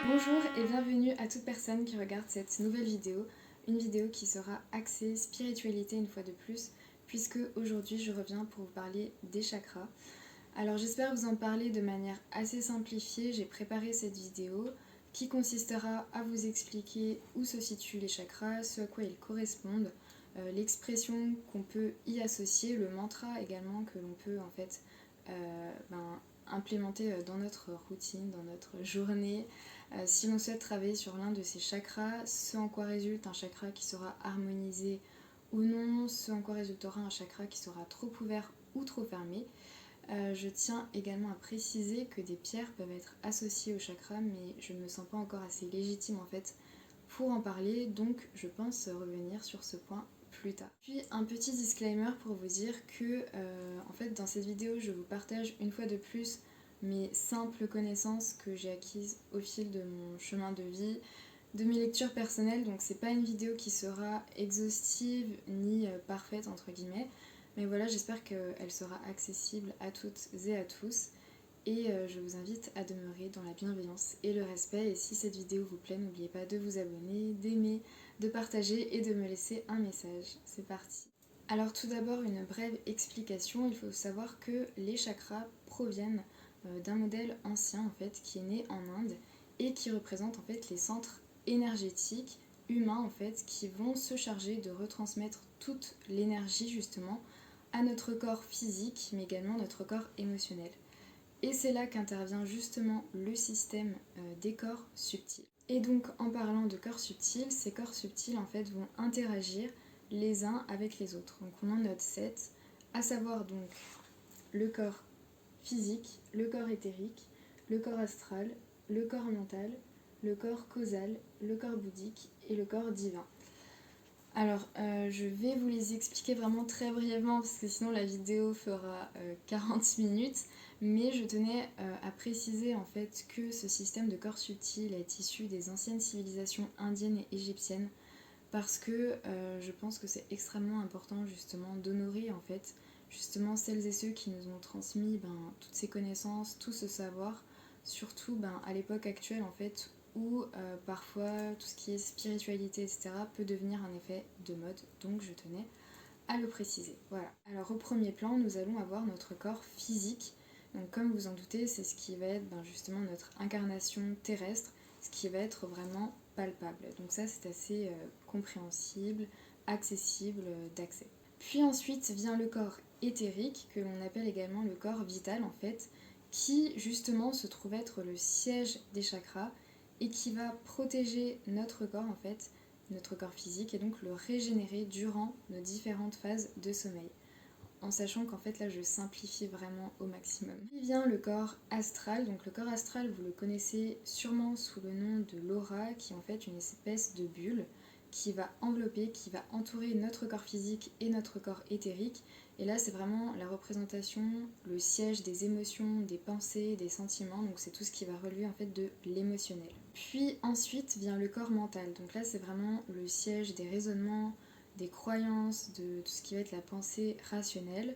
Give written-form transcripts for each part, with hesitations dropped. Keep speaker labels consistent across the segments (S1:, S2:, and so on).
S1: Bonjour et bienvenue à toute personne qui regarde cette nouvelle vidéo, une vidéo qui sera axée spiritualité une fois de plus, puisque aujourd'hui je reviens pour vous parler des chakras. Alors j'espère vous en parler de manière assez simplifiée, j'ai préparé cette vidéo qui consistera à vous expliquer où se situent les chakras, ce à quoi ils correspondent, l'expression qu'on peut y associer, le mantra également que l'on peut en fait implémenter dans notre routine, dans notre journée. Si l'on souhaite travailler sur l'un de ces chakras, ce en quoi résulte un chakra qui sera harmonisé ou non, ce en quoi résultera un chakra qui sera trop ouvert ou trop fermé. Je tiens également à préciser que des pierres peuvent être associées au chakra, mais je ne me sens pas encore assez légitime en fait pour en parler, donc je pense revenir sur ce point plus tard. Puis un petit disclaimer pour vous dire que en fait dans cette vidéo je vous partage une fois de plus mes simples connaissances que j'ai acquises au fil de mon chemin de vie, de mes lectures personnelles, donc c'est pas une vidéo qui sera exhaustive ni parfaite entre guillemets, mais voilà, j'espère qu'elle sera accessible à toutes et à tous. Et je vous invite à demeurer dans la bienveillance et le respect. Et si cette vidéo vous plaît, n'oubliez pas de vous abonner, d'aimer, de partager et de me laisser un message. C'est parti. Alors tout d'abord, une brève explication. Il faut savoir que les chakras proviennent d'un modèle ancien en fait qui est né en Inde et qui représente en fait les centres énergétiques humains en fait qui vont se charger de retransmettre toute l'énergie justement à notre corps physique mais également notre corps émotionnel. Et c'est là qu'intervient justement le système des corps subtils. Et donc en parlant de corps subtils, ces corps subtils en fait vont interagir les uns avec les autres. Donc on en note 7, à savoir donc le corps physique, le corps éthérique, le corps astral, le corps mental, le corps causal, le corps bouddhique et le corps divin. Alors, je vais vous les expliquer vraiment très brièvement parce que sinon la vidéo fera 40 minutes, mais je tenais à préciser en fait que ce système de corps subtil est issu des anciennes civilisations indiennes et égyptiennes parce que je pense que c'est extrêmement important justement d'honorer en fait justement celles et ceux qui nous ont transmis toutes ces connaissances, tout ce savoir, surtout à l'époque actuelle en fait où parfois tout ce qui est spiritualité, etc. peut devenir un effet de mode, donc je tenais à le préciser. Voilà. Alors au premier plan, nous allons avoir notre corps physique. Donc comme vous en doutez, c'est ce qui va être justement notre incarnation terrestre, ce qui va être vraiment palpable. Donc ça c'est assez compréhensible, accessible d'accès. Puis ensuite vient le corps éthérique, que l'on appelle également le corps vital en fait, qui justement se trouve être le siège des chakras et qui va protéger notre corps en fait, notre corps physique, et donc le régénérer durant nos différentes phases de sommeil. En sachant qu'en fait là je simplifie vraiment au maximum. Puis vient le corps astral, donc le corps astral vous le connaissez sûrement sous le nom de l'aura, qui est en fait une espèce de bulle qui va envelopper, qui va entourer notre corps physique et notre corps éthérique. Et là c'est vraiment la représentation, le siège des émotions, des pensées, des sentiments, donc c'est tout ce qui va relever en fait de l'émotionnel. Puis ensuite vient le corps mental, donc là c'est vraiment le siège des raisonnements, des croyances, de tout ce qui va être la pensée rationnelle,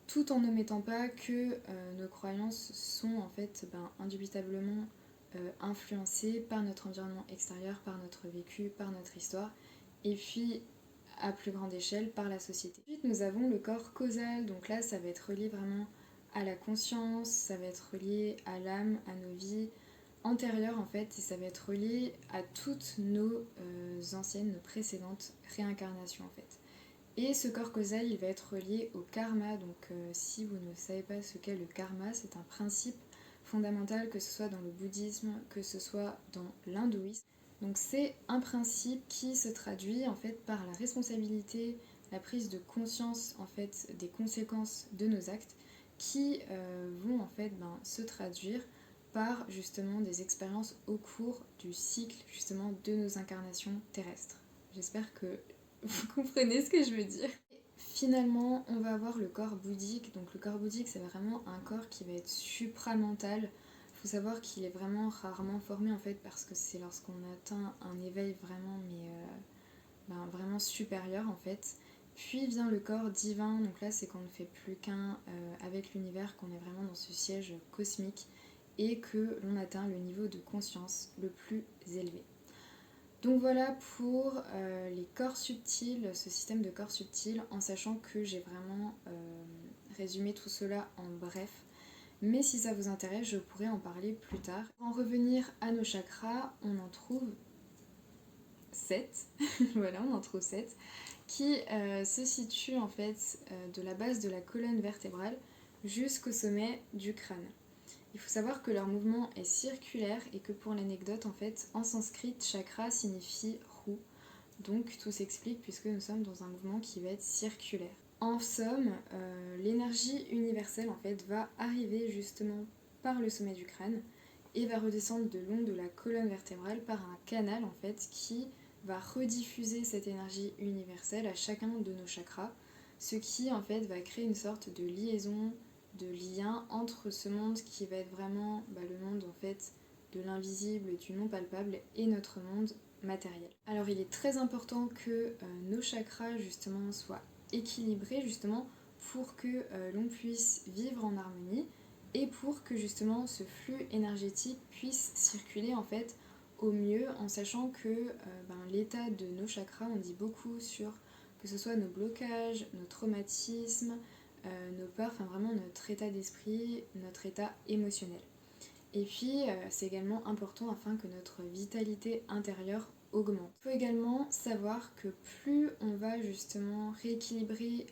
S1: tout en n'omettant pas que nos croyances sont en fait indubitablement influencées par notre environnement extérieur, par notre vécu, par notre histoire, et puis à plus grande échelle par la société. Ensuite nous avons le corps causal, donc là ça va être relié vraiment à la conscience, ça va être relié à l'âme, à nos vies antérieures en fait, et ça va être relié à toutes nos anciennes, nos précédentes réincarnations en fait. Et ce corps causal, il va être relié au karma. Donc si vous ne savez pas ce qu'est le karma, c'est un principe fondamental, que ce soit dans le bouddhisme, que ce soit dans l'hindouisme. Donc c'est un principe qui se traduit en fait par la responsabilité, la prise de conscience en fait des conséquences de nos actes, qui vont en fait se traduire par justement des expériences au cours du cycle justement de nos incarnations terrestres. J'espère que vous comprenez ce que je veux dire. Finalement, on va avoir le corps bouddhique. Donc le corps bouddhique, c'est vraiment un corps qui va être supramental. Il faut savoir qu'il est vraiment rarement formé en fait parce que c'est lorsqu'on atteint un éveil vraiment vraiment supérieur en fait. Puis vient le corps divin, donc là c'est qu'on ne fait plus qu'un avec l'univers, qu'on est vraiment dans ce siège cosmique et que l'on atteint le niveau de conscience le plus élevé. Donc voilà pour les corps subtils, ce système de corps subtils, en sachant que j'ai vraiment résumé tout cela en bref. Mais si ça vous intéresse, je pourrais en parler plus tard. Pour en revenir à nos chakras, on en trouve 7, voilà, on en trouve 7, qui se situent en fait de la base de la colonne vertébrale jusqu'au sommet du crâne. Il faut savoir que leur mouvement est circulaire et que pour l'anecdote, en fait, en sanskrit, chakra signifie roue. Donc tout s'explique puisque nous sommes dans un mouvement qui va être circulaire. En somme, l'énergie universelle en fait va arriver justement par le sommet du crâne et va redescendre de long de la colonne vertébrale par un canal en fait qui va rediffuser cette énergie universelle à chacun de nos chakras, ce qui en fait va créer une sorte de liaison, de lien entre ce monde qui va être vraiment le monde en fait de l'invisible, du non palpable et notre monde matériel. Alors il est très important que nos chakras justement soient équilibrés justement pour que l'on puisse vivre en harmonie et pour que justement ce flux énergétique puisse circuler en fait au mieux en sachant que l'état de nos chakras, on dit beaucoup sur que ce soit nos blocages, nos traumatismes, nos peurs, enfin vraiment notre état d'esprit, notre état émotionnel. Et puis c'est également important afin que notre vitalité intérieure augmente. Il faut également savoir que plus on va justement rééquilibrer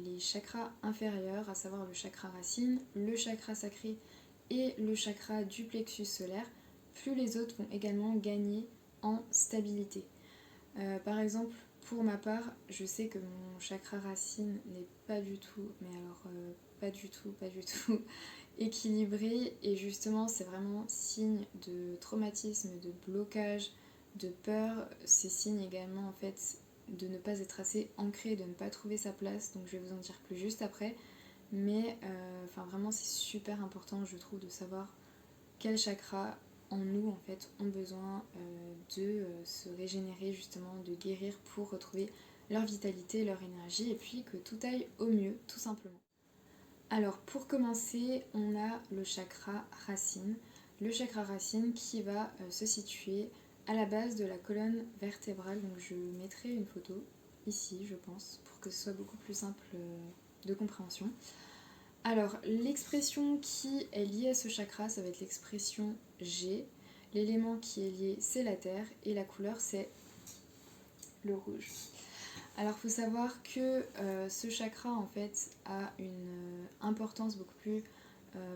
S1: les chakras inférieurs, à savoir le chakra racine, le chakra sacré et le chakra du plexus solaire, plus les autres vont également gagner en stabilité. Par exemple, pour ma part, je sais que mon chakra racine n'est pas du tout, mais alors pas du tout équilibré et justement c'est vraiment signe de traumatisme, de blocage, de peur. C'est signe également en fait de ne pas être assez ancré, de ne pas trouver sa place, donc je vais vous en dire plus juste après. Mais vraiment c'est super important je trouve de savoir quels chakras en nous en fait ont besoin de se régénérer justement, de guérir pour retrouver leur vitalité, leur énergie et puis que tout aille au mieux tout simplement. Alors pour commencer, on a le chakra racine. Le chakra racine qui va se situer à la base de la colonne vertébrale. Donc je mettrai une photo ici, je pense, pour que ce soit beaucoup plus simple de compréhension. Alors l'expression qui est liée à ce chakra, ça va être l'expression G. L'élément qui est lié, c'est la terre et la couleur, c'est le rouge. Alors il faut savoir que ce chakra en fait a une importance beaucoup plus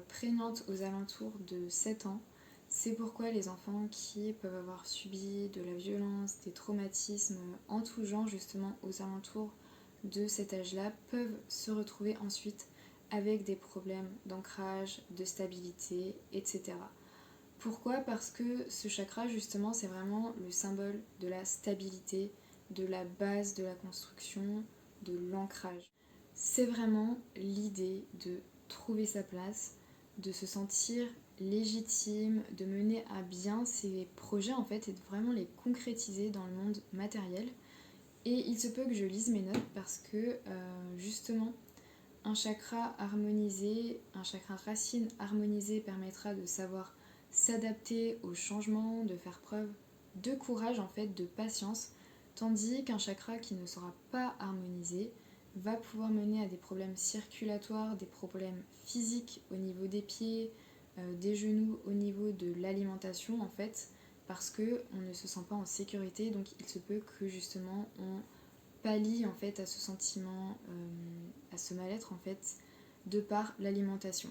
S1: prégnante aux alentours de 7 ans. C'est pourquoi les enfants qui peuvent avoir subi de la violence, des traumatismes en tout genre justement aux alentours de cet âge-là peuvent se retrouver ensuite avec des problèmes d'ancrage, de stabilité, etc. Pourquoi ? Parce que ce chakra justement c'est vraiment le symbole de la stabilité, de la base de la construction, de l'ancrage. C'est vraiment l'idée de trouver sa place, de se sentir légitime, de mener à bien ses projets en fait et de vraiment les concrétiser dans le monde matériel. Et il se peut que je lise mes notes parce que justement un chakra harmonisé, un chakra racine harmonisé permettra de savoir s'adapter aux changements, de faire preuve de courage en fait, de patience, tandis qu'un chakra qui ne sera pas harmonisé va pouvoir mener à des problèmes circulatoires, des problèmes physiques au niveau des pieds, des genoux, au niveau de l'alimentation en fait, parce qu'on ne se sent pas en sécurité, donc il se peut que justement on pallie en fait à ce sentiment, à ce mal-être en fait, de par l'alimentation.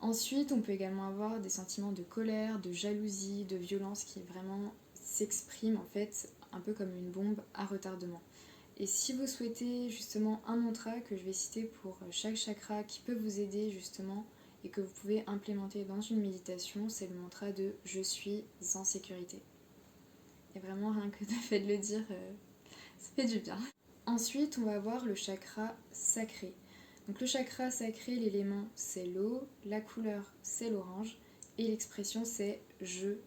S1: Ensuite, on peut également avoir des sentiments de colère, de jalousie, de violence qui vraiment s'expriment en fait un peu comme une bombe à retardement. Et si vous souhaitez justement un mantra que je vais citer pour chaque chakra qui peut vous aider justement et que vous pouvez implémenter dans une méditation, c'est le mantra de « Je suis en sécurité ». Et vraiment rien que de fait de le dire, ça fait du bien. Ensuite, on va avoir le chakra sacré. Donc le chakra sacré, l'élément c'est l'eau, la couleur c'est l'orange et l'expression c'est je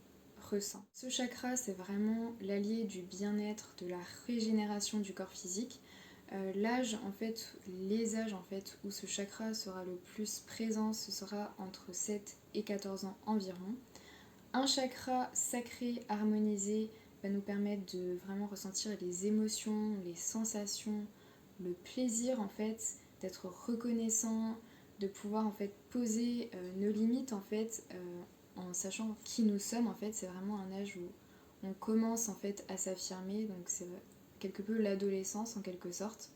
S1: ressens. Ce chakra c'est vraiment l'allié du bien-être, de la régénération du corps physique. L'âge en fait, les âges en fait où ce chakra sera le plus présent, ce sera entre 7 et 14 ans environ. Un chakra sacré, harmonisé, va nous permettre de vraiment ressentir les émotions, les sensations, le plaisir en fait, d'être reconnaissant, de pouvoir en fait poser nos limites en fait, en sachant qui nous sommes en fait. C'est vraiment un âge où on commence en fait à s'affirmer, donc c'est quelque peu l'adolescence en quelque sorte.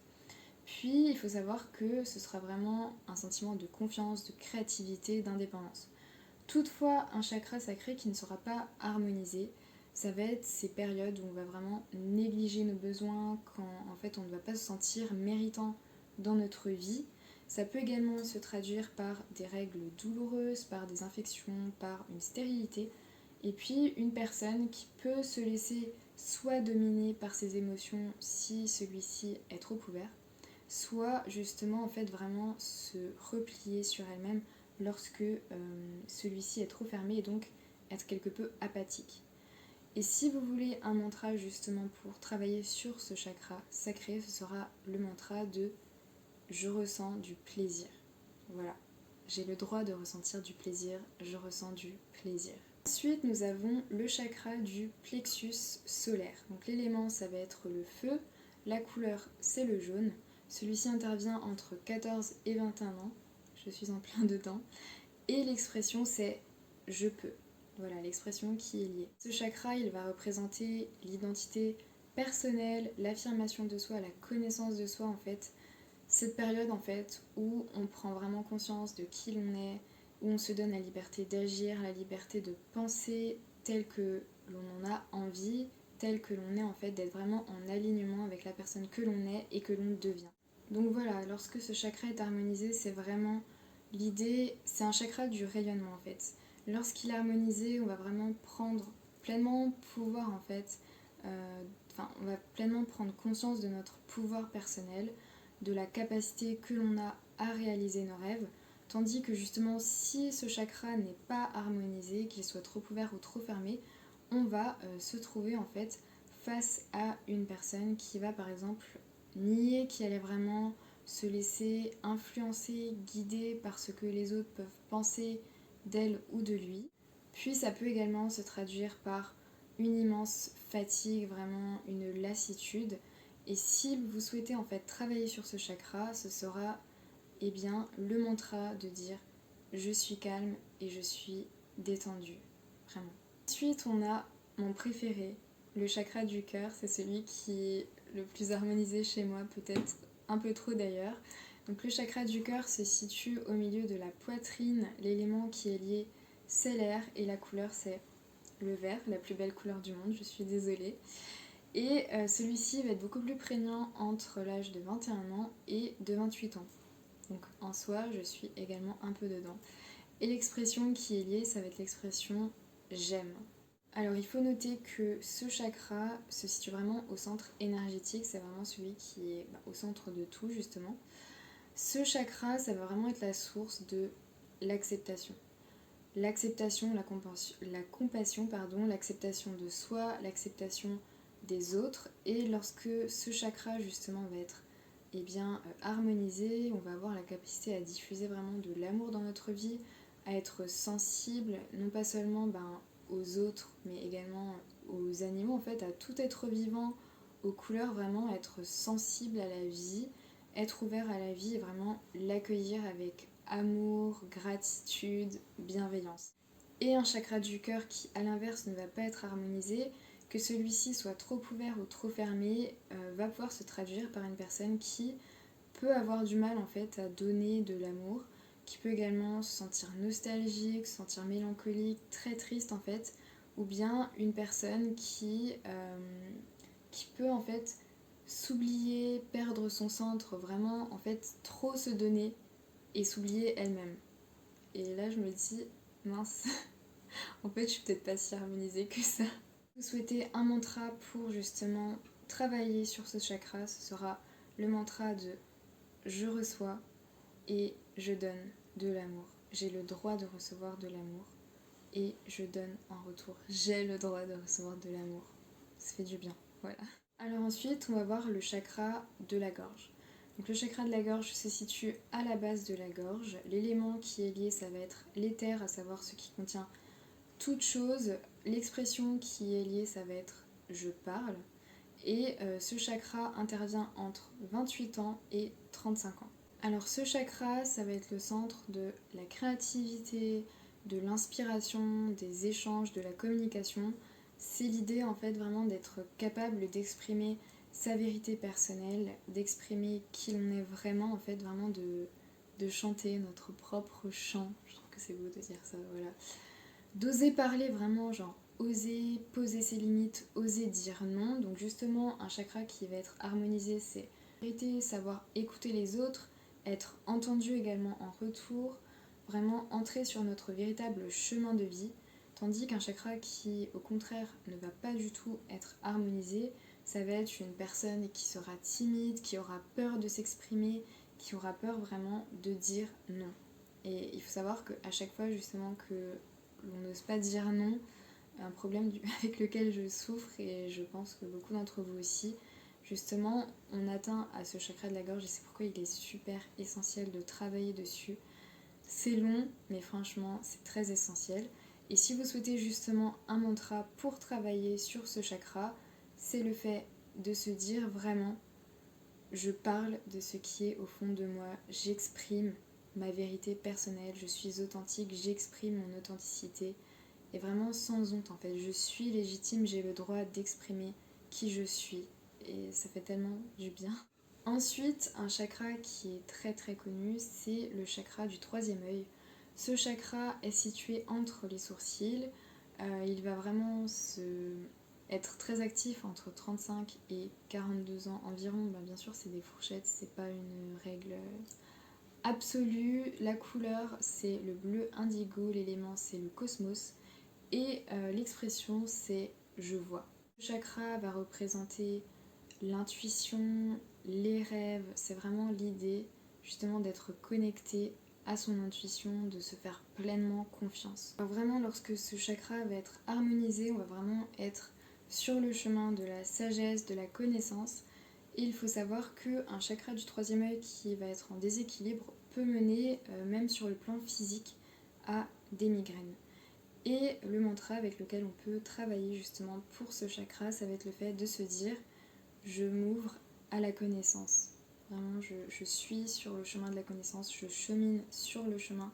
S1: Puis il faut savoir que ce sera vraiment un sentiment de confiance, de créativité, d'indépendance. Toutefois, un chakra sacré qui ne sera pas harmonisé, ça va être ces périodes où on va vraiment négliger nos besoins, quand en fait on ne va pas se sentir méritant dans notre vie. Ça peut également se traduire par des règles douloureuses, par des infections, par une stérilité. Et puis une personne qui peut se laisser soit dominer par ses émotions si celui-ci est trop ouvert, soit justement en fait vraiment se replier sur elle-même lorsque celui-ci est trop fermé et donc être quelque peu apathique. Et si vous voulez un mantra justement pour travailler sur ce chakra sacré, ce sera le mantra de je ressens du plaisir. Voilà, j'ai le droit de ressentir du plaisir, je ressens du plaisir. Ensuite, nous avons le chakra du plexus solaire. Donc l'élément, ça va être le feu, la couleur, c'est le jaune. Celui-ci intervient entre 14 et 21 ans, je suis en plein dedans. Et l'expression, c'est je peux. Voilà, l'expression qui est liée. Ce chakra, il va représenter l'identité personnelle, l'affirmation de soi, la connaissance de soi en fait. Cette période en fait où on prend vraiment conscience de qui l'on est, où on se donne la liberté d'agir, la liberté de penser tel que l'on en a envie, tel que l'on est en fait, d'être vraiment en alignement avec la personne que l'on est et que l'on devient. Donc voilà, lorsque ce chakra est harmonisé, c'est vraiment l'idée, c'est un chakra du rayonnement en fait. Lorsqu'il est harmonisé, on va vraiment prendre pleinement pouvoir en fait, on va pleinement prendre conscience de notre pouvoir personnel, de la capacité que l'on a à réaliser nos rêves, tandis que justement si ce chakra n'est pas harmonisé, qu'il soit trop ouvert ou trop fermé, on va se trouver en fait face à une personne qui va par exemple nier qui allait vraiment se laisser influencer, guider par ce que les autres peuvent penser d'elle ou de lui. Puis ça peut également se traduire par une immense fatigue, vraiment une lassitude. Et si vous souhaitez en fait travailler sur ce chakra, ce sera le mantra de dire je suis calme et je suis détendue. Vraiment. Ensuite, on a mon préféré, le chakra du cœur. C'est celui qui est le plus harmonisé chez moi, peut-être un peu trop d'ailleurs. Donc le chakra du cœur se situe au milieu de la poitrine. L'élément qui est lié, c'est l'air et la couleur, c'est le vert, la plus belle couleur du monde, je suis désolée. Et celui-ci va être beaucoup plus prégnant entre l'âge de 21 ans et de 28 ans. Donc en soi, je suis également un peu dedans. Et l'expression qui est liée, ça va être l'expression j'aime. Alors il faut noter que ce chakra se situe vraiment au centre énergétique, c'est vraiment celui qui est au centre de tout justement. Ce chakra, ça va vraiment être la source de l'acceptation. L'acceptation, la compassion, l'acceptation de soi, l'acceptation des autres. Et lorsque ce chakra justement va être harmonisé, on va avoir la capacité à diffuser vraiment de l'amour dans notre vie, à être sensible, non pas seulement aux autres, mais également aux animaux, en fait, à tout être vivant, aux couleurs, vraiment être sensible à la vie, être ouvert à la vie et vraiment l'accueillir avec amour, gratitude, bienveillance. Et un chakra du cœur qui, à l'inverse, ne va pas être harmonisé, que celui-ci soit trop ouvert ou trop fermé, va pouvoir se traduire par une personne qui peut avoir du mal en fait à donner de l'amour, qui peut également se sentir nostalgique, se sentir mélancolique, très triste en fait, ou bien une personne qui peut en fait s'oublier, perdre son centre, vraiment en fait trop se donner et s'oublier elle-même. Et là je me dis, mince, en fait je suis peut-être pas si harmonisée que ça. Vous souhaitez un mantra pour justement travailler sur ce chakra, ce sera le mantra de je reçois et je donne de l'amour. J'ai le droit de recevoir de l'amour et je donne en retour. J'ai le droit de recevoir de l'amour. Ça fait du bien, voilà. Alors ensuite, on va voir le chakra de la gorge. Donc le chakra de la gorge se situe à la base de la gorge. L'élément qui est lié, ça va être l'éther, à savoir ce qui contient toute chose. L'expression qui est liée, ça va être je parle. Et ce chakra intervient entre 28 ans et 35 ans. Alors ce chakra, ça va être le centre de la créativité, de l'inspiration, des échanges, de la communication. C'est l'idée en fait vraiment d'être capable d'exprimer sa vérité personnelle, d'exprimer qui l'on est vraiment, en fait vraiment de chanter notre propre chant. Je trouve que c'est beau de dire ça, voilà. D'oser parler vraiment, genre oser poser ses limites, oser dire non. Donc justement, un chakra qui va être harmonisé, c'est vérité, savoir écouter les autres, être entendu également en retour, vraiment entrer sur notre véritable chemin de vie. Tandis qu'un chakra qui, au contraire, ne va pas du tout être harmonisé, ça va être une personne qui sera timide, qui aura peur de s'exprimer, qui aura peur vraiment de dire non. Et il faut savoir qu'à chaque fois justement que l'on n'ose pas dire non, un problème avec lequel je souffre et je pense que beaucoup d'entre vous aussi, justement on atteint à ce chakra de la gorge et c'est pourquoi il est super essentiel de travailler dessus. C'est long mais franchement c'est très essentiel et si vous souhaitez justement un mantra pour travailler sur ce chakra, c'est le fait de se dire vraiment je parle de ce qui est au fond de moi, j'exprime ma vérité personnelle, je suis authentique, j'exprime mon authenticité et vraiment sans honte en fait, je suis légitime, j'ai le droit d'exprimer qui je suis et ça fait tellement du bien. Ensuite, un chakra qui est très très connu, c'est le chakra du troisième œil. Ce chakra est situé entre les sourcils, il va vraiment être très actif entre 35 et 42 ans environ. Bien sûr, c'est des fourchettes, c'est pas une règle absolue. La couleur, c'est le bleu indigo, l'élément, c'est le cosmos. Et l'expression, c'est je vois. Le chakra va représenter l'intuition, les rêves, c'est vraiment l'idée justement d'être connecté à son intuition, de se faire pleinement confiance. Alors vraiment, lorsque ce chakra va être harmonisé, on va vraiment être sur le chemin de la sagesse, de la connaissance. Et il faut savoir qu'un chakra du troisième œil qui va être en déséquilibre peut mener, même sur le plan physique, à des migraines. Et le mantra avec lequel on peut travailler justement pour ce chakra, ça va être le fait de se dire je m'ouvre à la connaissance. Vraiment, je suis sur le chemin de la connaissance, je chemine sur le chemin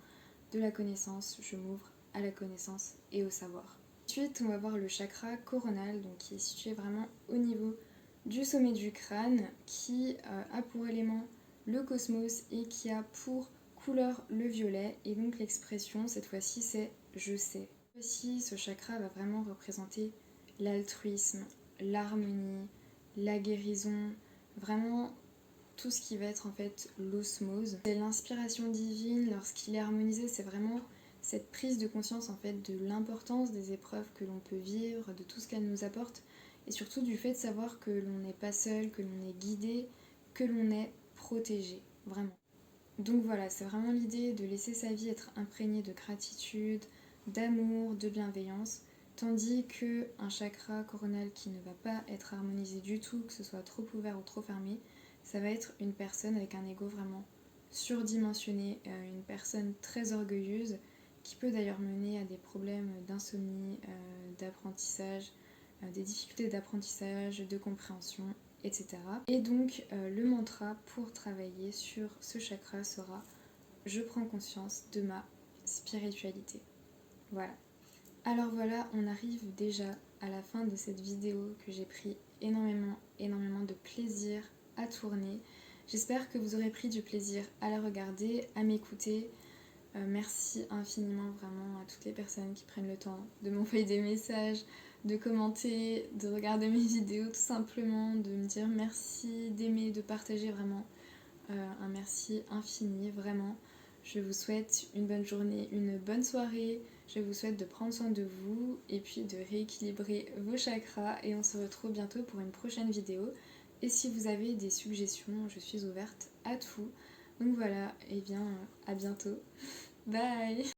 S1: de la connaissance, je m'ouvre à la connaissance et au savoir. Ensuite, on va voir le chakra coronal, donc qui est situé vraiment au niveau du sommet du crâne, qui a pour élément le cosmos et qui a pour couleur le violet. Et donc l'expression, cette fois-ci, c'est je sais. Aussi, ce chakra va vraiment représenter l'altruisme, l'harmonie, la guérison, vraiment tout ce qui va être en fait l'osmose. C'est l'inspiration divine, lorsqu'il est harmonisé, c'est vraiment cette prise de conscience en fait de l'importance des épreuves que l'on peut vivre, de tout ce qu'elles nous apportent, et surtout du fait de savoir que l'on n'est pas seul, que l'on est guidé, que l'on est protégé, vraiment. Donc voilà, c'est vraiment l'idée de laisser sa vie être imprégnée de gratitude, d'amour, de bienveillance, tandis qu'un chakra coronal qui ne va pas être harmonisé du tout, que ce soit trop ouvert ou trop fermé, ça va être une personne avec un ego vraiment surdimensionné, une personne très orgueilleuse, qui peut d'ailleurs mener à des problèmes d'insomnie, d'apprentissage, des difficultés d'apprentissage, de compréhension, etc. Et donc le mantra pour travailler sur ce chakra sera je prends conscience de ma spiritualité. Voilà. Alors voilà, on arrive déjà à la fin de cette vidéo que j'ai pris énormément de plaisir à tourner. J'espère que vous aurez pris du plaisir à la regarder, à m'écouter. Merci infiniment vraiment à toutes les personnes qui prennent le temps de m'envoyer des messages, de commenter, de regarder mes vidéos tout simplement, de me dire merci, d'aimer, de partager vraiment. Un merci infini, vraiment. Je vous souhaite une bonne journée, une bonne soirée. Je vous souhaite de prendre soin de vous et puis de rééquilibrer vos chakras. Et on se retrouve bientôt pour une prochaine vidéo. Et si vous avez des suggestions, je suis ouverte à tout. Donc voilà, et bien à bientôt. Bye!